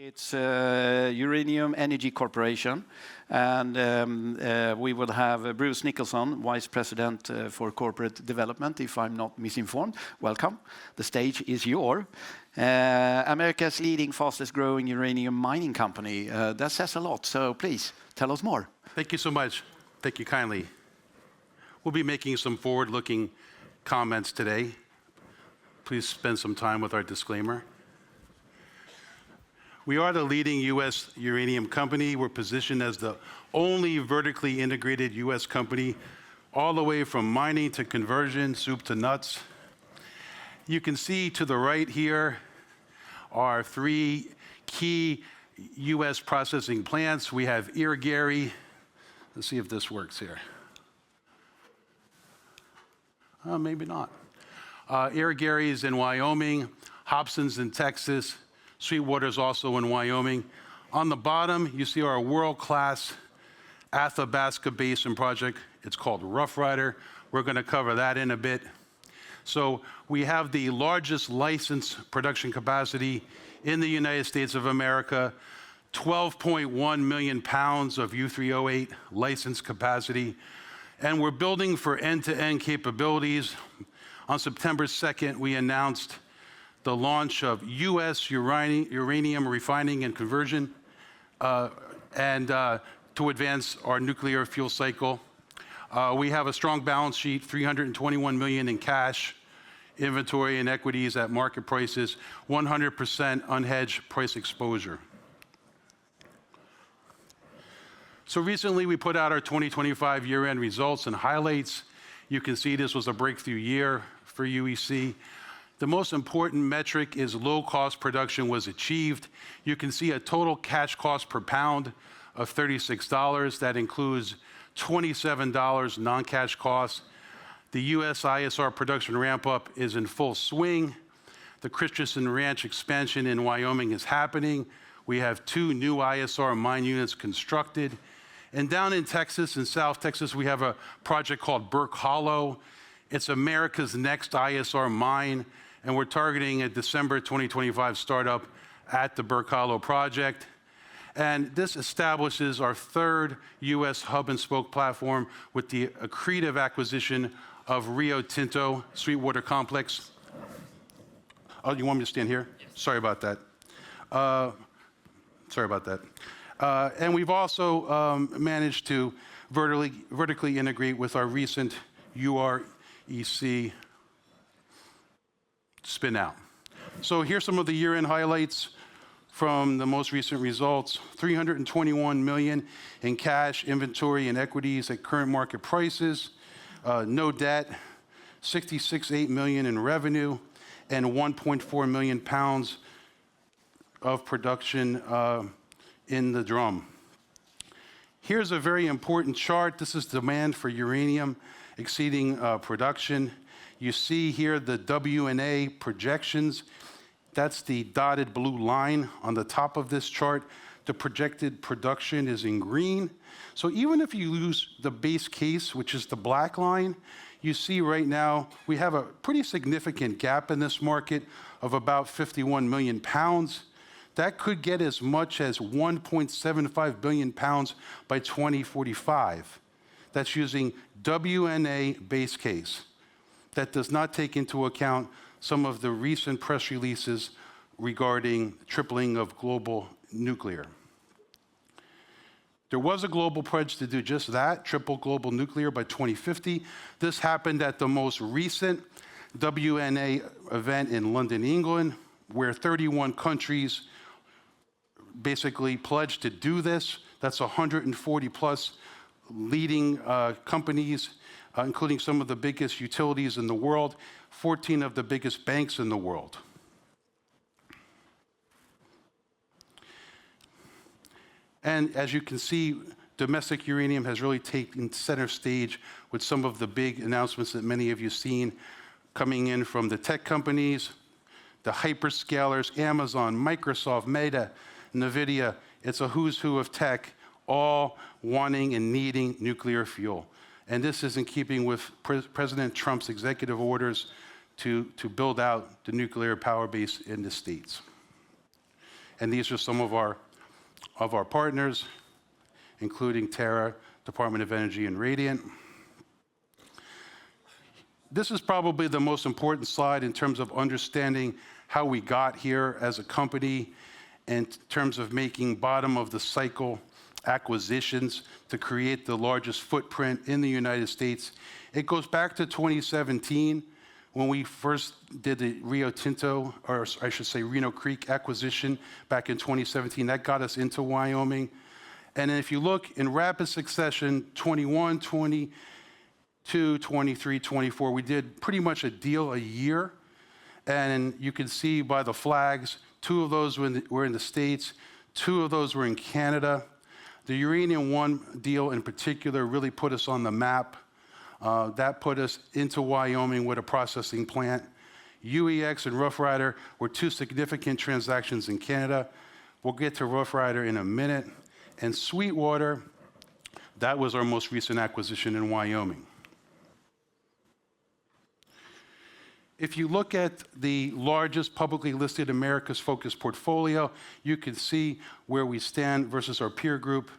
It's Uranium Energy Corporation, and we will have Bruce Nicholson, Vice President for Corporate Development, if I'm not misinformed. Welcome. The stage is yours. America's leading, fastest growing uranium mining company. That says a lot, so please tell us more. Thank you so much. Thank you kindly. We'll be making some forward-looking comments today. Please spend some time with our disclaimer. We are the leading U.S. uranium company. We're positioned as the only vertically integrated U.S. company, all the way from mining to conversion, soup to nuts. You can see to the right here are three key U.S. processing plants. We have Irigaray. Let's see if this works here. Maybe not. Irigaray is in Wyoming, Hobson's in Texas, Sweetwater is also in Wyoming. On the bottom, you see our world-class Athabasca Basin project. It's called Rough Rider. We're going to cover that in a bit. So we have the largest licensed production capacity in the United States of America, 12.1 million pounds of U3O8 licensed capacity. And we're building for end-to-end capabilities. On September 2nd, we announced the launch of U.S. Uranium Refining and Conversion to advance our nuclear fuel cycle. We have a strong balance sheet, $321 million in cash, inventory and equities at market prices, 100% unhedged price exposure. So recently we put out our 2025 year-end results and highlights. You can see this was a breakthrough year for UEC. The most important metric is low-cost production was achieved. You can see a total cash cost per pound of $36. That includes $27 non-cash costs. The U.S. ISR production ramp-up is in full swing. The Christensen Ranch expansion in Wyoming is happening. We have 2 new ISR mine units constructed. And down in Texas, in South Texas, we have a project called Burke Hollow. It's America's next ISR mine, and we're targeting a December 2025 startup at the Burke Hollow project. And this establishes our 3rd U.S. hub and spoke platform with the accretive acquisition of Rio Tinto Sweetwater Complex. Oh, you want me to stand here? Yes. Sorry about that. And we've also managed to vertically integrate with our recent UREC spin out. So here's some of the year-end highlights from the most recent results. $321 million in cash, inventory, and equities at current market prices. No debt, $66.8 million in revenue, and 1.4 million pounds of production in the drum. Here's a very important chart. This is demand for uranium exceeding production. You see here the WNA projections. That's the dotted blue line on the top of this chart. The projected production is in green. So even if you use the base case, which is the black line, you see right now we have a pretty significant gap in this market of about 51 million pounds. That could get as much as 1.75 billion pounds by 2045. That's using WNA base case. That does not take into account some of the recent press releases regarding tripling of global nuclear. There was a global pledge to do just that, triple global nuclear by 2050. This happened at the most recent WNA event in London, England, where 31 countries basically pledged to do this. That's 140 plus leading companies, including some of the biggest utilities in the world, 14 of the biggest banks in the world. And as you can see, domestic uranium has really taken center stage with some of the big announcements that many of you have seen coming in from the tech companies, the hyperscalers, Amazon, Microsoft, Meta, NVIDIA. It's a who's who of tech, all wanting and needing nuclear fuel. And this is in keeping with President Trump's executive orders to build out the nuclear power base in the States. And these are some of our partners, including Terra, Department of Energy, and Radiant. This is probably the most important slide in terms of understanding how we got here as a company, in terms of making bottom-of-the-cycle acquisitions to create the largest footprint in the United States. It goes back to 2017 when we first did the Rio Tinto, or I should say Reno Creek acquisition back in 2017. That got us into Wyoming. And if you look in rapid succession, 21, 22, 23, 24, we did pretty much a deal a year. And you can see by the flags, 2 of those were in the States, 2 of those were in Canada. The Uranium One deal in particular really put us on the map. That put us into Wyoming with a processing plant. UEX and Rough Rider were 2 significant transactions in Canada. We'll get to Rough Rider in a minute. And Sweetwater, that was our most recent acquisition in Wyoming. If you look at the largest publicly listed Americas-focused portfolio, you can see where we stand versus our peer group,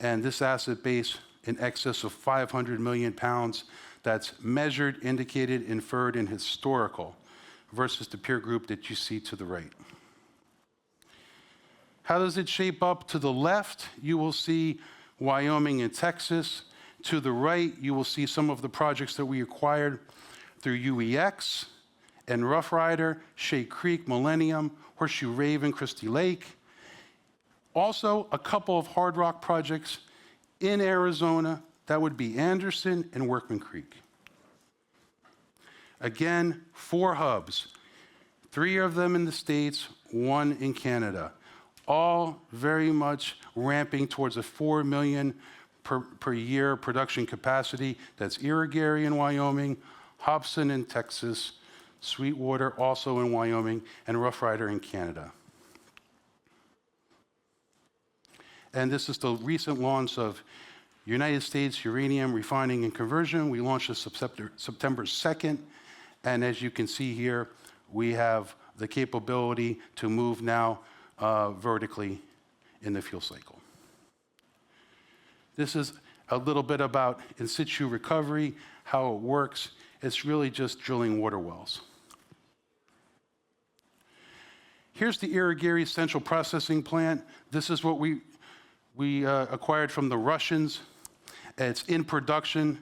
and this asset base in excess of 500 million pounds. That's measured, indicated, inferred, and historical versus the peer group that you see to the right. How does it shape up? To the left, you will see Wyoming and Texas. To the right, you will see some of the projects that we acquired through UEX and Rough Rider, Shea Creek, Millennium, Horseshoe Raven, Christie Lake. Also, a couple of hard rock projects in Arizona. That would be Anderson and Workman Creek. Again, 4 hubs, 3 of them in the States, 1 in Canada. All very much ramping towards a 4 million per year production capacity. That's Irigaray in Wyoming, Hobson in Texas, Sweetwater also in Wyoming, and Rough Rider in Canada. And this is the recent launch of United States Uranium Refining and Conversion. We launched this September 2nd, and as you can see here, we have the capability to move now vertically in the fuel cycle. This is a little bit about in situ recovery, how it works. It's really just drilling water wells. Here's the Irigaray Central Processing Plant. This is what we acquired from the Russians. It's in production.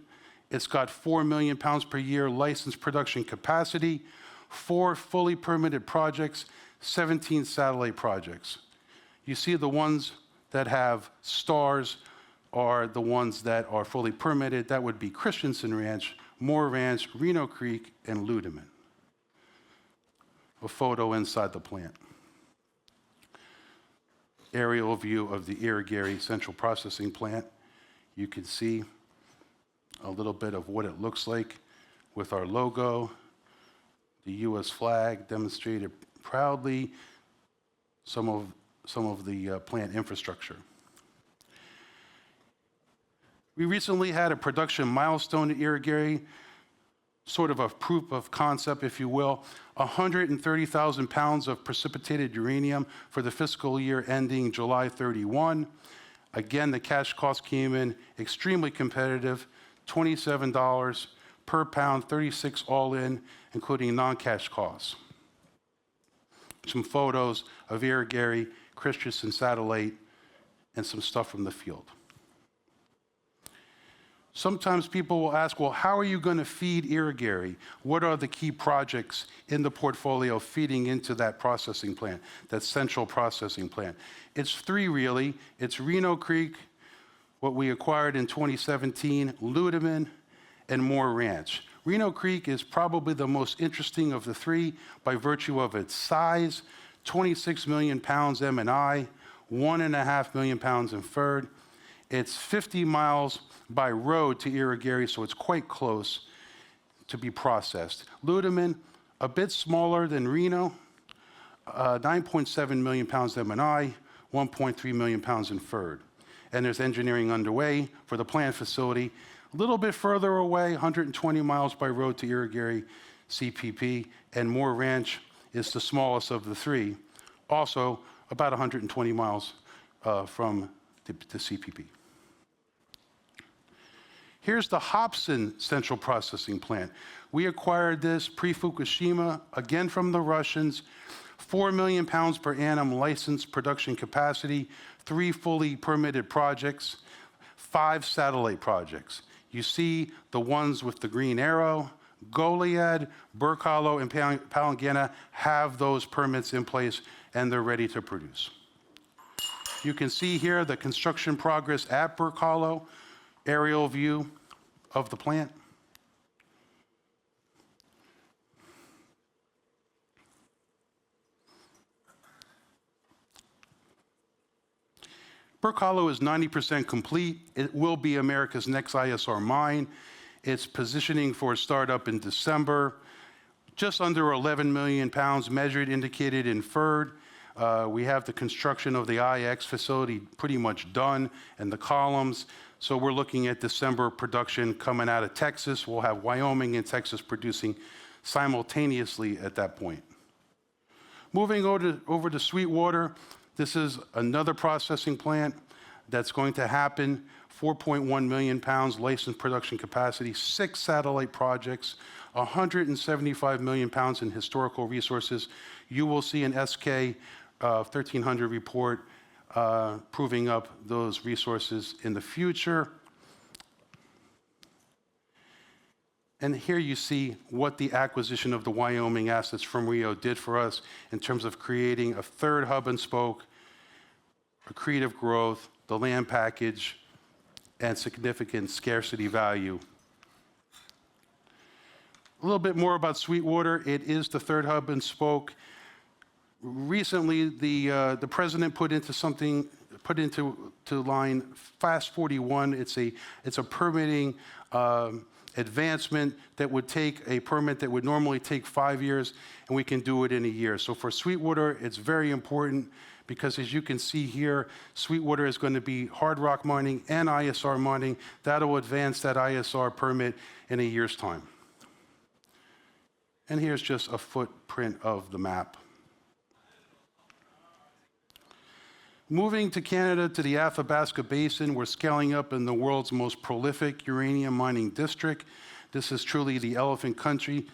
It's got 4 million pounds per year licensed production capacity, 4 fully permitted projects, 17 satellite projects. You see the ones that have stars are the ones that are fully permitted. That would be Christensen Ranch, Moore Ranch, Reno Creek, and Ludeman. A photo inside the plant. Aerial view of the Irigaray Central Processing Plant. You can see a little bit of what it looks like with our logo, the U.S. flag demonstrated proudly, some of the plant infrastructure. We recently had a production milestone at Irigaray, sort of a proof of concept, if you will, 130,000 pounds of precipitated uranium for the fiscal year ending July 31. Again, the cash cost came in extremely competitive, $27 per pound, 36 all in, including non-cash costs. Some photos of Irigaray, Christensen satellite, and some stuff from the field. Sometimes people will ask, well, how are you going to feed Irigaray? What are the key projects in the portfolio feeding into that processing plant, that central processing plant? It's 3 really. It's Reno Creek, what we acquired in 2017, Ludeman, and Moore Ranch. Reno Creek is probably the most interesting of the 3 by virtue of its size, 26 million pounds M&I, 1.5 million pounds inferred. It's 50 miles by road to Irigaray, so it's quite close to be processed. Ludeman, a bit smaller than Reno, 9.7 million pounds M&I, 1.3 million pounds inferred. And there's engineering underway for the plant facility. A little bit further away, 120 miles by road to Irigaray, CPP, and Moore Ranch is the smallest of the 3. Also, about 120 miles from the CPP. Here's the Hobson Central Processing Plant. We acquired this pre-Fukushima, again from the Russians, 4 million pounds per annum licensed production capacity, 3 fully permitted projects, 5 satellite projects. You see the ones with the green arrow, Goliad, Burke Hollow, and Palangana have those permits in place and they're ready to produce. You can see here the construction progress at Burke Hollow, aerial view of the plant. Burke Hollow is 90% complete. It will be America's next ISR mine. It's positioning for a startup in December. Just under 11 million pounds measured, indicated, inferred. We have the construction of the IX facility pretty much done and the columns. So we're looking at December production coming out of Texas. We'll have Wyoming and Texas producing simultaneously at that point. Moving over to Sweetwater, this is another processing plant that's going to happen. 4.1 million pounds licensed production capacity, 6 satellite projects, 175 million pounds in historical resources. You will see an SK 1300 report proving up those resources in the future. And here you see what the acquisition of the Wyoming assets from Rio did for us in terms of creating a third hub and spoke, accretive growth, the land package, and significant scarcity value. A little bit more about Sweetwater. It is the third hub and spoke. Recently, the president put into line Fast 41. It's a permitting advancement that would take a permit that would normally take 5 years, and we can do it in a year. So for Sweetwater, it's very important because, as you can see here, Sweetwater is going to be hard rock mining and ISR mining. That'll advance that ISR permit in a year's time. And here's just a footprint of the map. Moving to Canada, to the Athabasca Basin, we're scaling up in the world's most prolific uranium mining district. This is truly the elephant country.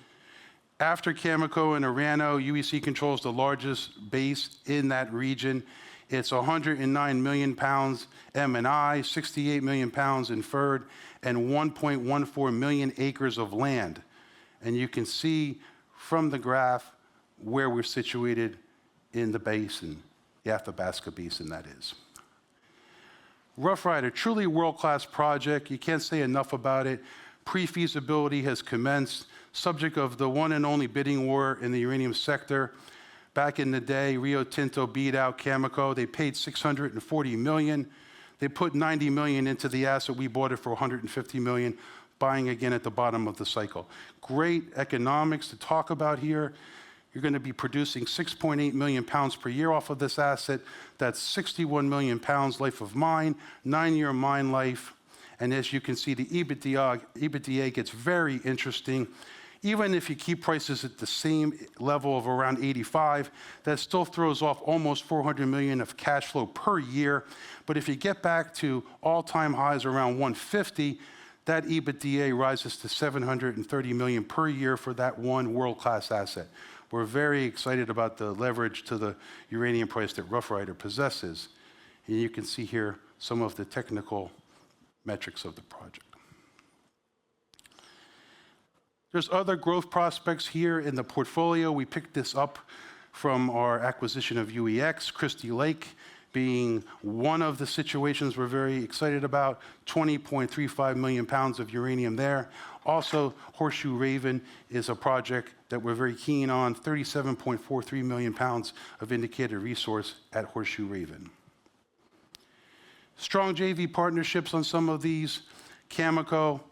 After Cameco and Orano, UEC controls the largest base in that region. It's 109 million pounds M&I, 68 million pounds inferred, and 1.14 million acres of land. And you can see from the graph where we're situated in the basin, the Athabasca Basin, that is. Rough Rider, truly world-class project. You can't say enough about it. Pre-feasibility has commenced, subject of the one and only bidding war in the uranium sector. Back in the day, Rio Tinto beat out Cameco. They paid $640 million. They put $90 million into the asset. We bought it for $150 million, buying again at the bottom of the cycle. Great economics to talk about here. You're going to be producing 6.8 million pounds per year off of this asset. That's 61 million pounds life of mine, 9-year mine life. And as you can see, the EBITDA gets very interesting. Even if you keep prices at the same level of around 85, that still throws off almost 400 million of cash flow per year. But if you get back to all-time highs around 150, that EBITDA rises to 730 million per year for that one world-class asset. We're very excited about the leverage to the uranium price that Rough Rider possesses. And you can see here some of the technical metrics of the project. There's other growth prospects here in the portfolio. We picked this up from our acquisition of UEX, Christie Lake being one of the situations we're very excited about, 20.35 million pounds of uranium there. Also, Horseshoe Raven is a project that we're very keen on, 37.43 million pounds of indicated resource at Horseshoe Raven. Strong JV partnerships on some of these. Cameco,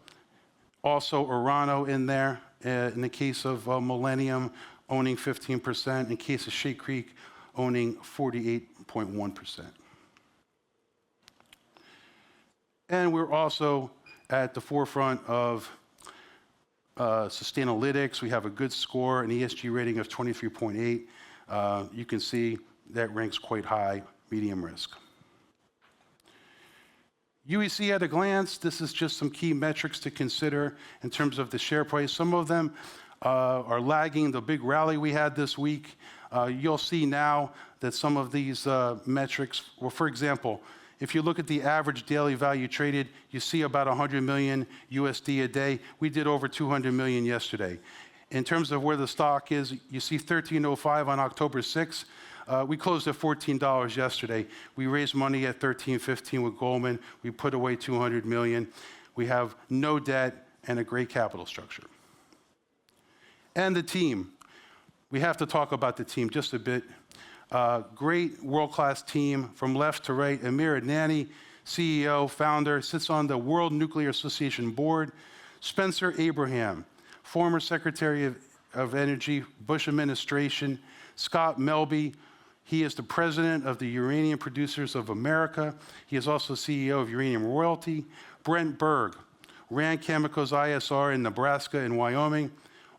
also Orano in there. In the case of Millennium, owning 15%. In case of Shea Creek, owning 48.1%. And we're also at the forefront of Sustainalytics. We have a good score, an ESG rating of 23.8. You can see that ranks quite high, medium risk. UEC at a glance, this is just some key metrics to consider in terms of the share price. Some of them are lagging the big rally we had this week. You'll see now that some of these metrics, well, for example, if you look at the average daily value traded, you see about 100 million USD a day. We did over 200 million yesterday. In terms of where the stock is, you see 13.05 on October 6th. We closed at $14 yesterday. We raised money at $13.15 with Goldman. We put away 200 million. We have no debt and a great capital structure. And the team. We have to talk about the team just a bit. Great world-class team from left to right. Amir Adnani, CEO, founder, sits on the World Nuclear Association board. Spencer Abraham, former Secretary of Energy, Bush administration. Scott Melby, he is the president of the Uranium Producers of America. He is also CEO of Uranium Royalty. Brent Berg, ran Cameco's ISR in Nebraska and Wyoming,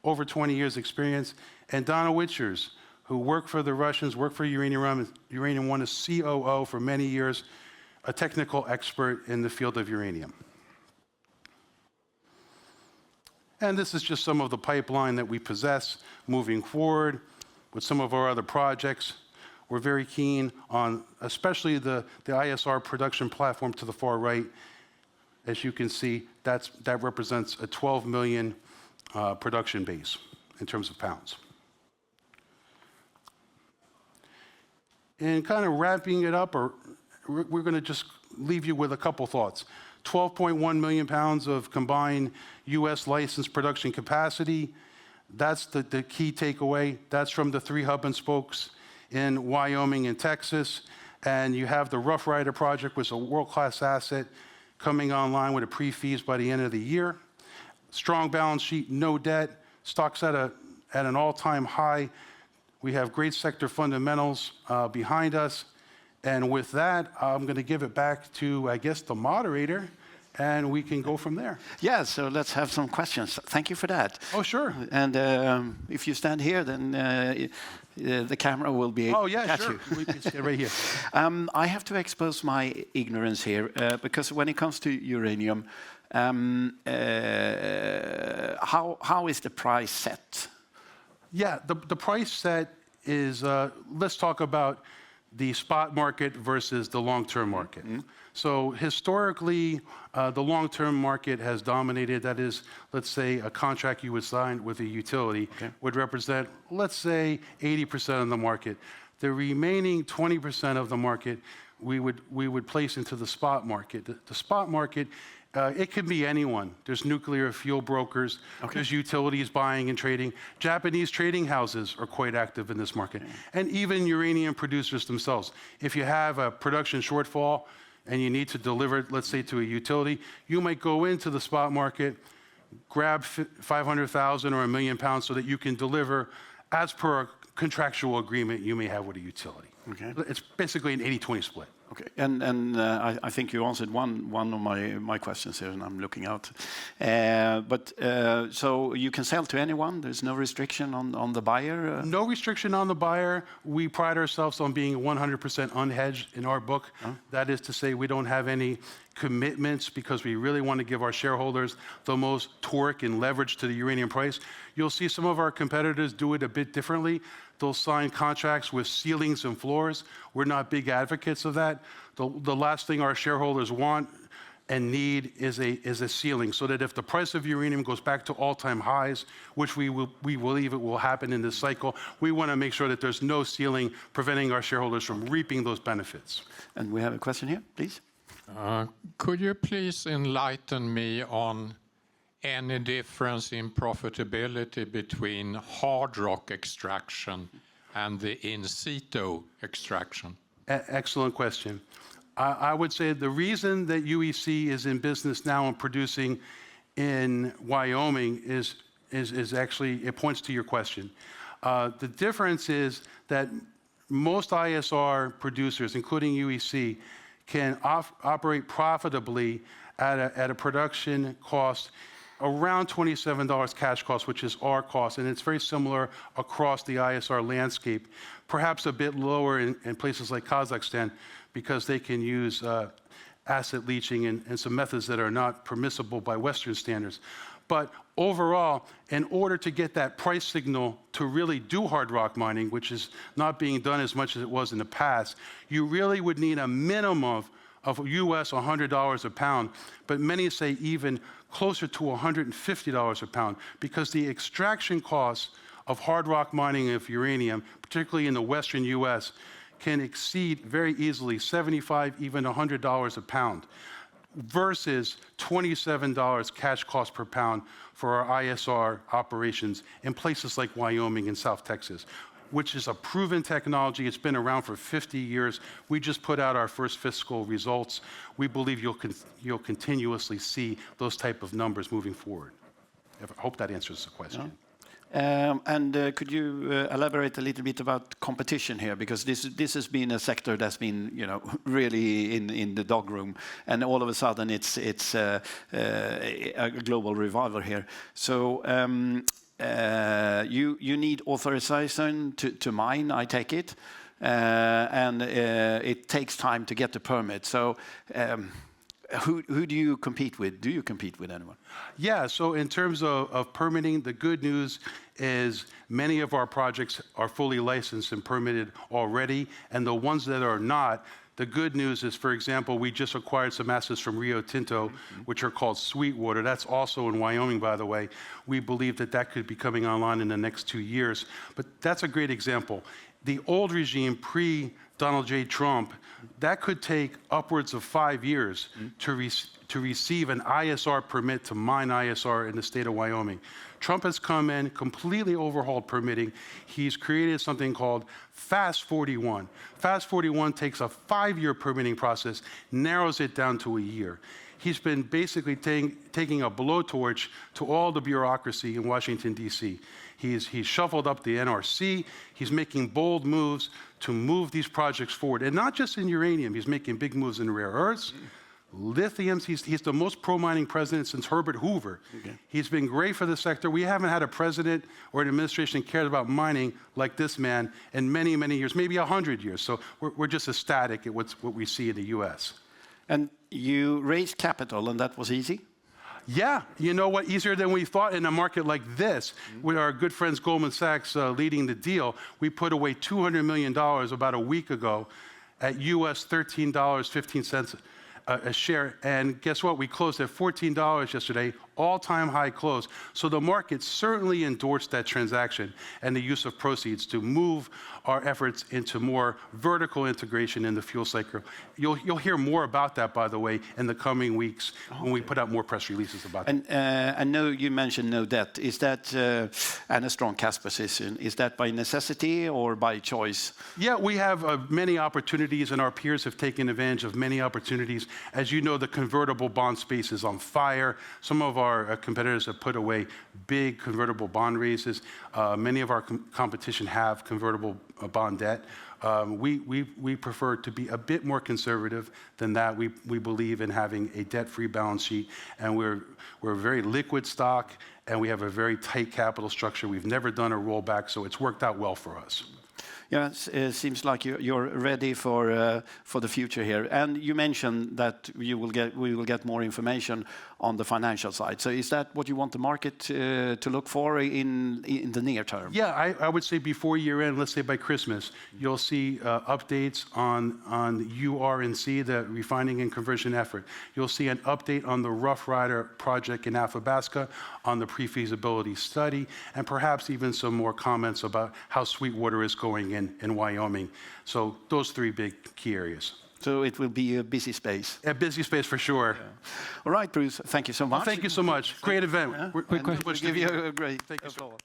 over 20 years experience. And Donna Witchers, who worked for the Russians, worked for Uranium One as COO for many years, a technical expert in the field of uranium. And this is just some of the pipeline that we possess moving forward with some of our other projects. We're very keen on, especially the ISR production platform to the far right. As you can see, that represents a 12 million production base in terms of pounds. And kind of wrapping it up, we're going to just leave you with a couple thoughts. 12.1 million pounds of combined U.S. licensed production capacity. That's the key takeaway. That's from the 3 hub and spokes in Wyoming and Texas. And you have the Rough Rider project, which is a world-class asset, coming online with a pre-fees by the end of the year. Strong balance sheet, no debt. Stock's at an all-time high. We have great sector fundamentals behind us. And with that, I'm going to give it back to, I guess, the moderator, and we can go from there. Yeah, so let's have some questions. Thank you for that. Oh, sure. And if you stand here, then the camera will be able to catch you. We can stay right here. I have to expose my ignorance here, because when it comes to uranium, how is the price set? Yeah, the price set is, let's talk about the spot market versus the long-term market. Mm-hmm. So historically, the long-term market has dominated. That is, let's say, a contract you would sign with a utility would represent, let's say, 80% of the market. The remaining 20% of the market we would place into the spot market. The spot market, it could be anyone. There's nuclear fuel brokers. There's utilities buying and trading. Japanese trading houses are quite active in this market. And even uranium producers themselves. If you have a production shortfall and you need to deliver it, let's say, to a utility, you might go into the spot market, grab 500,000 or 1 million pounds so that you can deliver as per a contractual agreement you may have with a utility. It's basically an 80-20 split. Okay, and I think you answered one of my questions here, and I'm looking out. So you can sell to anyone? There's no restriction on the buyer? No restriction on the buyer. We pride ourselves on being 100% unhedged in our book. That is to say, we don't have any commitments because we really want to give our shareholders the most torque and leverage to the uranium price. You'll see some of our competitors do it a bit differently. They'll sign contracts with ceilings and floors. We're not big advocates of that. The last thing our shareholders want and need is a ceiling, so that if the price of uranium goes back to all-time highs, which we believe it will happen in this cycle, we want to make sure that there's no ceiling preventing our shareholders from reaping those benefits. And we have a question here, please. Could you please enlighten me on any difference in profitability between hard rock extraction and the in situ extraction? Excellent question. I would say the reason that UEC is in business now and producing in Wyoming is actually, it points to your question. The difference is that most ISR producers, including UEC, can operate profitably at a production cost around $27 cash cost, which is our cost, and it's very similar across the ISR landscape, perhaps a bit lower in places like Kazakhstan because they can use acid leaching and some methods that are not permissible by Western standards. But overall, in order to get that price signal to really do hard rock mining, which is not being done as much as it was in the past, you really would need a minimum of US $100 a pound, but many say even closer to $150 a pound, because the extraction costs of hard rock mining of uranium, particularly in the western US, can exceed very easily $75, even $100 a pound, versus $27 cash cost per pound for our ISR operations in places like Wyoming and South Texas, which is a proven technology. It's been around for 50 years. We just put out our first fiscal results. We believe you'll continuously see those type of numbers moving forward. I hope that answers the question. Yeah. Could you elaborate a little bit about competition here? Because this has been a sector that's been, really in the dog room, and all of a sudden it's a global revival here. So you need authorization to mine, I take it, and it takes time to get the permit. So. Who do you compete with? Do you compete with anyone? Yeah, so in terms of permitting, the good news is many of our projects are fully licensed and permitted already, and the ones that are not, the good news is, for example, we just acquired some assets from Rio Tinto, which are called Sweetwater. That's also in Wyoming, by the way. We believe that could be coming online in the next 2 years, but that's a great example. The old regime, pre-Donald J. Trump, that could take upwards of 5 years to receive an ISR permit to mine ISR in the state of Wyoming. Trump has come in, completely overhauled permitting. He's created something called Fast 41. Fast 41 takes a 5-year permitting process, narrows it down to a year. He's been basically taking a blowtorch to all the bureaucracy in Washington, D.C. He's shuffled up the NRC. He's making bold moves to move these projects forward. And not just in uranium. He's making big moves in rare earths, lithiums. He's the most pro-mining president since Herbert Hoover. Okay. He's been great for the sector. We haven't had a president or an administration that cared about mining like this man in many, many years, maybe 100 years. So we're just ecstatic at what we see in the U.S. And you raised capital, and that was easy? Yeah, you know what, easier than we thought in a market like this, with our good friends Goldman Sachs leading the deal. We put away $200 million about a week ago at US $13.15 a share, and guess what? We closed at $14 yesterday, all-time high close. So the market certainly endorsed that transaction and the use of proceeds to move our efforts into more vertical integration in the fuel cycle. You'll hear more about that, by the way, in the coming weeks when we put out more press releases about that. And I know you mentioned no debt. Is that and a strong cash position? Is that by necessity or by choice? Yeah, we have many opportunities, and our peers have taken advantage of many opportunities. As you know, the convertible bond space is on fire. Some of our competitors have put away big convertible bond raises. Many of our competition have convertible bond debt. We prefer to be a bit more conservative than that. We believe in having a debt-free balance sheet, and we're a very liquid stock, and we have a very tight capital structure. We've never done a rollback, so it's worked out well for us. Yeah, it seems like you're ready for the future here. And you mentioned that we will get more information on the financial side. So is that what you want the market to look for in the near term? Yeah, I would say before year end, let's say by Christmas, you'll see updates on URNC, the refining and conversion effort. You'll see an update on the Rough Rider project in Athabasca, on the pre-feasibility study, and perhaps even some more comments about how Sweetwater is going in Wyoming. So those 3 big key areas. So it will be a busy space. A busy space for sure. Yeah. All right, Bruce, thank you so much. Well, thank you so much. Great event. Yeah. Quick question. We'll give you a great applause.